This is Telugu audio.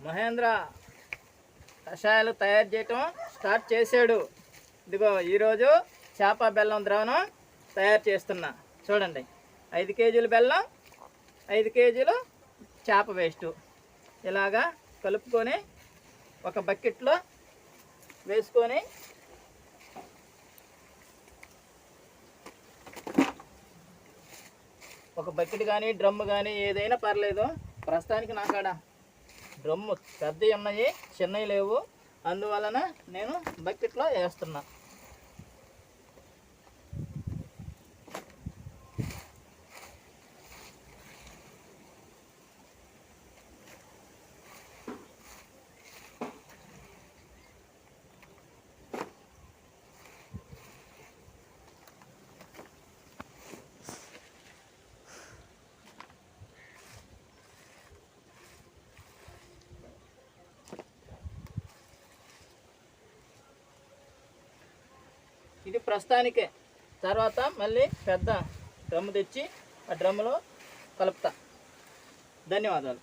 మహేంద్ర కషాయాలు తయారు చేయటం స్టార్ట్ చేశాడు. ఇదిగో ఈరోజు చేప బెల్లం ద్రావణం తయారు చేస్తున్నా. చూడండి, 5 కేజీలు బెల్లం, 5 కేజీలు చేప వేస్టు ఇలాగా కలుపుకొని ఒక బకెట్లో వేసుకొని ఒక బకెట్ కానీ డ్రమ్ము కానీ ఏదైనా పర్లేదు. ప్రస్తుతానికి నా కాడ డ్రమ్ము పెద్దవి ఉన్నాయి, చిన్నవి లేవు. అందువలన నేను బకెట్లో వేస్తున్నా. ఇది ప్రస్తుతానికే. తర్వాత మళ్ళీ పెద్ద డ్రమ్ము తెచ్చి ఆ డ్రమ్ములో కలుపుతా. ధన్యవాదాలు.